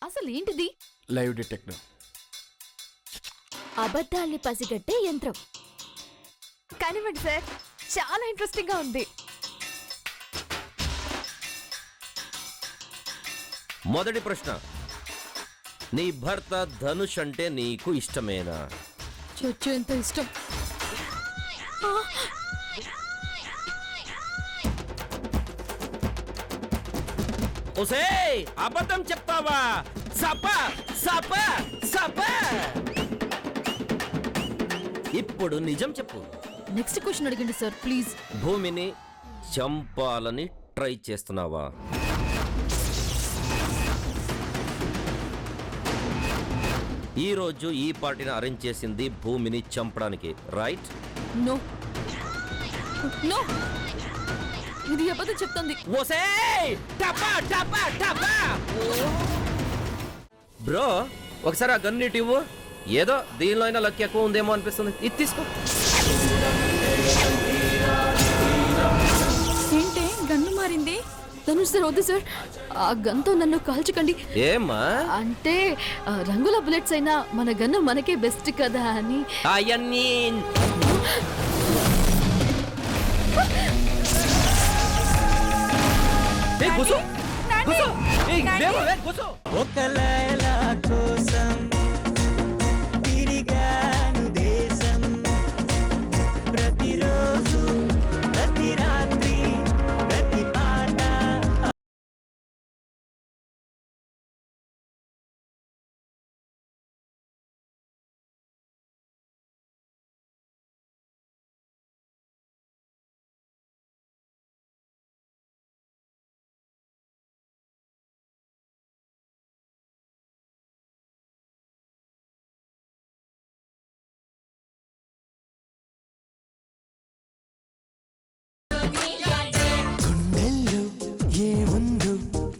అసలు ఏంటిది? Live detector. అబద్ధాల్ని పసిగట్టే యంత్రం. కానివ్వండి సార్, చాలా ఇంట్రెస్టింగ్ గా ఉంది. మొదటి ప్రశ్న, నీ భర్త ధనుష్ అంటే నీకు ఇష్టమేనా? చొచ్చు ఎంత ఇష్టం. ఒసేయ్, అబద్ధం చెప్తావా? సప సప సప. ఇప్పుడు నిజం చెప్పు. నెక్స్ట్ క్వశ్చన్ అడగండి సార్ ప్లీజ్. భూమిని చంపాలని ట్రై చేస్తున్నావా? ఈ రోజు ఈ పార్టీని అరేంజ్ చేసింది భూమిని చంపడానికి, రైట్? నో నో, ఇది అబద్ధం చెప్తుంది. బ్రో, ఒకసారి ఆ గన్ను ఇవ్వు. ఏదో దీనిలో అయినా లక్ ఎక్కువ ఉందేమో అనిపిస్తుంది. ఇది తీసుకో. ఏంటే గన్ను మారింది? ధనుష్ సార్, వద్దు సార్, ఆ గన్తో నన్ను కాల్చకండి. ఏమ్మా? అంటే రంగుల బుల్లెట్స్ అయినా మన గన్ను మనకే బెస్ట్ కదా అని. అవన్నీ ఒక లైలా కోసం తిరిగాను దేశం, ప్రతిరోజు ప్రతి రాత్రి ప్రతి పాట. గుండెల్లో ఏముందో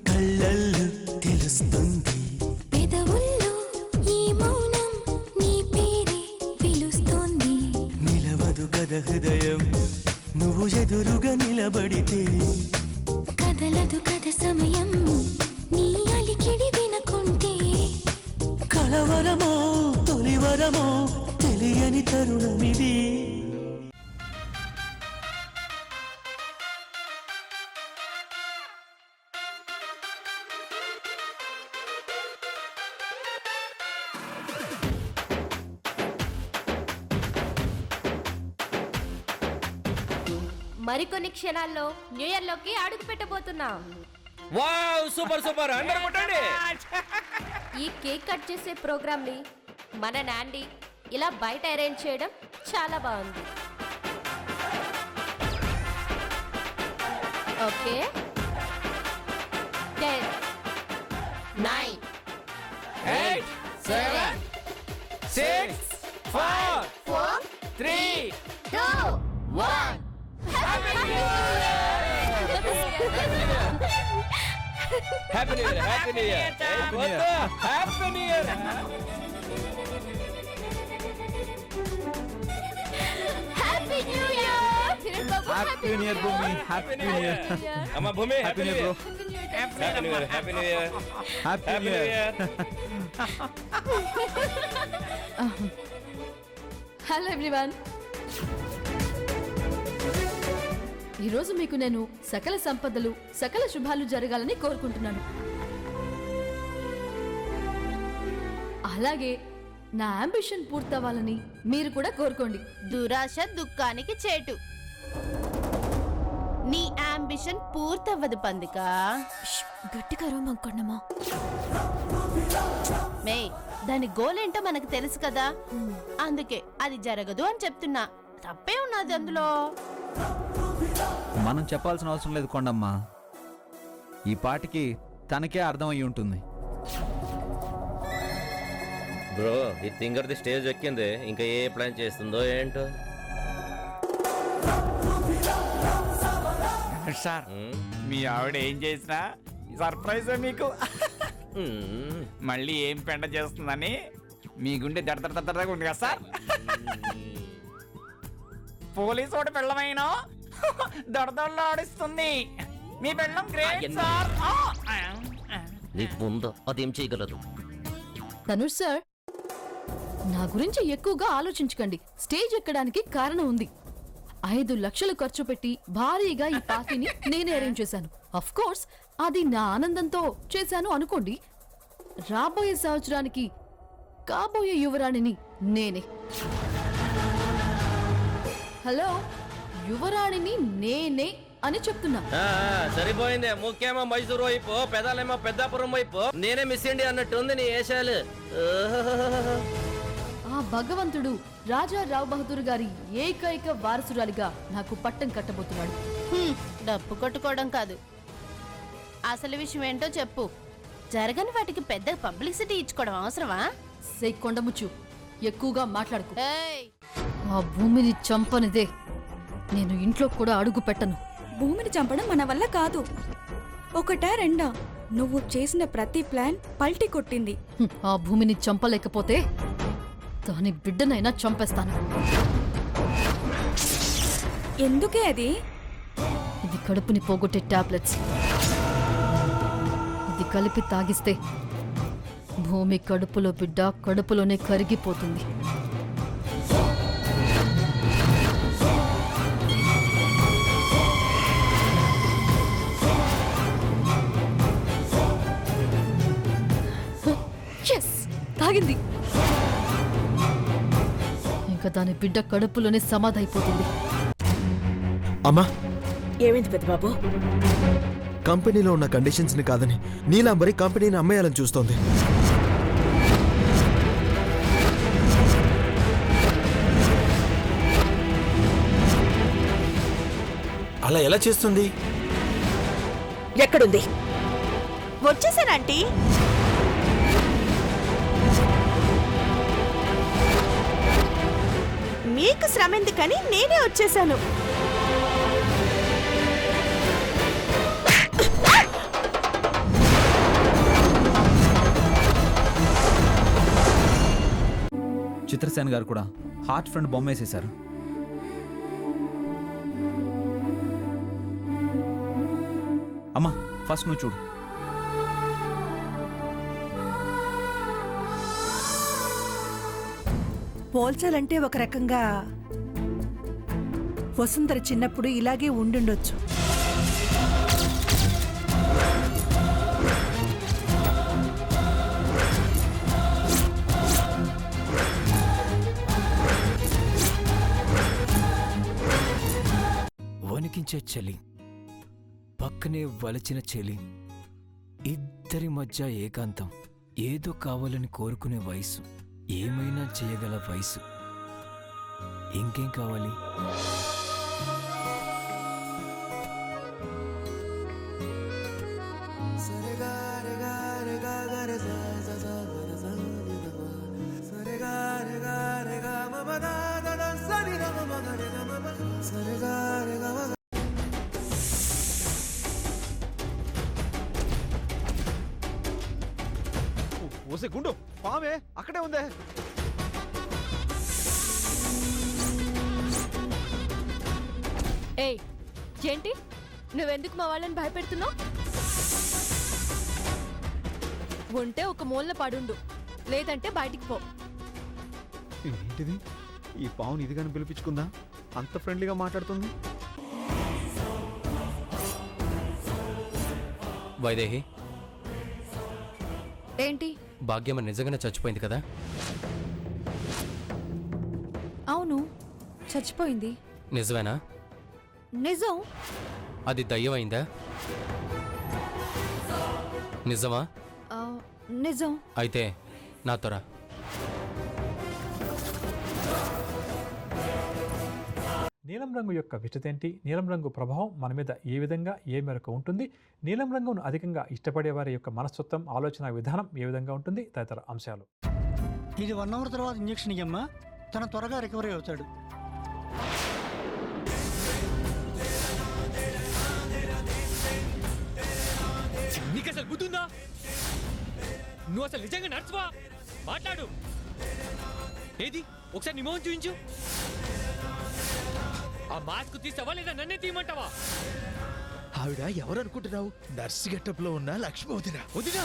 కళ్ళల్లో తెలుస్తుంది, పెదవుల్లో ఈ మౌనం నీ పేరే పిలుస్తోంది. నిలవదు కథ హృదయం నువ్వు ఎదురుగా నిలబడితే, కదలదు కథ సమయం నీ అలికిడి వినకుంటే. కలవరమో తొలివరమో తెలియని తరుణమిది. మరికొన్ని క్షణాల్లో న్యూ ఇయర్ లోకి అడుగు పెట్టబోతున్నాం. వావ్, సూపర్ సూపర్, అందరూ కొట్టండి. ఈ కేక్ కట్ చేసే ప్రోగ్రామ్ ని మన నాండి ఇలా బయట అరేంజ్ చేయడం చాలా బాగుంది. Okay, 10 9 8 7 6 5 4 3 2 1 happy new year. Happy new year. Happy new year. Happy new year. Happy new year. Happy new year Bhumi. Happy new year. అమ్మ Bhumi, happy new year. Happy new year. Happy new year. Happy new year. Hello everyone, ఈరోజు మీకు నేను సకల సంపదలు సకల శుభాలు జరగాలని కోరుకుంటున్నాను. అలాగే నా అంబిషన్ పూర్తవ్వాలని మీరు కూడా కోరుకోండి. దురాశ దుఃఖానికి చేటు. నీ అంబిషన్ పూర్తవ్వదు పందిక. గట్టిగా రోమంకొండమా. మే, దాని గోల్ ఏంటో మనకు తెలుసు కదా, అందుకే అది జరగదు అని చెప్తున్నా. తప్పే ఉన్నది అందులో. మనం చెప్పాల్సిన అవసరం లేదు కొండమ్మ, ఈ పాటికి తనకే అర్థమయ్యి ఉంటుంది. బ్రో, ఈ థింగర్ది స్టేజ్ ఎక్కింది, ఇంకా ఏ ప్లాన్ చేస్తుందో ఏంటో. సార్, మీ ఆవిడ ఏం చేసినా సర్ప్రైజ్ మీకు. మళ్ళీ ఏం పెండ చేస్తుందని మీ గుండె దడదడదడగా ఉంది కదా సార్. పోలీసు వాడు పెళ్ళమైనా దడదడలో ఆడిస్తుంది. మీ పెళ్ళం గ్రేట్ సార్. నీకు ముందు అదేం చేయగలదు? ధనుష్ సార్, నా గురించి ఎక్కువగా ఆలోచించకండి. స్టేజ్ ఎక్కడానికి కారణం ఉంది. 5 లక్షలు ఖర్చు పెట్టి భారీగా ఈ పార్టీని నేనే అరేంజ్ చేశాను. అఫ్ కోర్స్ అది నా ఆనందంతో చేశాను అనుకోండి. రాబోయే సంవత్సరానికి కాబోయే యువరాణిని నేనే. హలో, యువరాణిని నేనే అని చెప్తున్నా. సరిపోయింది. ముఖ్యమో మైసూరు వైపు, పెదాలేమో పెద్దాపురం వైపు. నేనే మిస్ ఇండియా అన్నట్టుంది నీ ఏషాలు. ఆ భగవంతుడు రాజా రావ్ బహదూర్ గారి ఏకైక వారసురాలిగా నాకు పట్టం కట్టబోతున్నాడు. డప్పు కొట్టుకోవడం కాదు, అసలు విషయం ఏంటో చెప్పు. జరగని వాటికి పెద్ద పబ్లిసిటీ ఇచ్చుకోవడం అవసరమా? కొండముచ్చు, ఎక్కువగా మాట్లాడుకో. ఏయ్, ఆ భూమిని చంపనిదే నేను ఇంట్లో కూడా అడుగు పెట్టను. భూమిని చంపడం మన వల్ల కాదు. ఒకటా రెండా, నువ్వు చేసిన ప్రతి ప్లాన్ పల్టీ కొట్టింది. ఆ భూమిని చంపలేకపోతే దాని బిడ్డనైనా చంపేస్తాను. ఎందుకే అది? ఇది కడుపుని పోగొట్టే టాబ్లెట్స్. ఇది కలిపి తాగిస్తే భూమి కడుపులో బిడ్డ కడుపులోనే కరిగిపోతుంది. తాగింది. ఇంకా దాని బిడ్డ కడుపులోనే సమాధైపోతుంది. అమ్మా, ఏమైంది పెద్దబాబు? కంపెనీలో ఉన్న కండిషన్స్ ని కాదని నీలాంబరి కంపెనీని అమ్మేయాలని చూస్తోంది. అలా ఎలా చేస్తుంది? ఎక్కడుంది? వచ్చేసానంటీ. మీకు శ్రమ ఎందుకని నేనే వచ్చేసాను. చిత్రసేన్ గారు కూడా హార్ట్ ఫ్రెండ్ బొమ్మ వేసేశారు. అమ్మా, ఫస్ట్ నువ్వు చూడు. పోల్చాలంటే ఒక రకంగా వసుంధర చిన్నప్పుడు ఇలాగే ఉండుండొచ్చు. వణికించే చలి, పక్కనే వలచిన చలి, ఇద్దరి మధ్య ఏకాంతం, ఏదో కావాలని కోరుకునే వయసు, ఏమైనా చేయగల వయసు. ఇంకేం కావాలి? ఓసే గుండు, పామే అక్కడే ఉందే. ఏయ్, ఏంటి నువ్వెందుకు మా వాళ్ళని భయపెడుతున్నావు? ఉంటే ఒక మూలన పడుండు, లేదంటే బయటికి పో. ఏంటిది? ఈ పావుని ఇదిగాని పిలిపించుకుందా? అంత ఫ్రెండ్లీగా మాట్లాడుతుంది. వైదేహి, ఏంటి? భాగ్యమ్మ నిజంగానే చచ్చిపోయింది కదా? అవును, చచ్చిపోయింది. నిజమేనా? నిజం. అది దయ్యమైందా? నిజమా? నిజం. అయితే నాతో రా. నీలం రంగు యొక్క విశిష్టత ఏంటి? నీలం రంగు ప్రభావం మన మీద ఏ విధంగా, ఏ మేరకు ఉంటుంది? నీలం రంగును అధికంగా ఇష్టపడే వారి యొక్క మనస్తత్వం, ఆలోచన విధానం ఏ విధంగా ఉంటుంది? తదితర అంశాలు. ఇది 1 అవర్ తర్వాత ఇంజెక్షన్ ఇయ్యమ్మా, తన త్వరగా రికవరీ అవుతాడు. నీకు అసలు గుర్తుందా? నువ్వు అసలు నిజంగా నడుచువా? మాట్లాడు. ఏది ఒకసారి నీ మొహం చూపించు. ఆ మాస్క్ తీసావా లేదా నన్నే తీయమంటావా? ఆవిడ ఎవరు అనుకుంటున్నావు? నర్సు గెటప్ లో ఉన్న లక్ష్మి వదిన. వదినా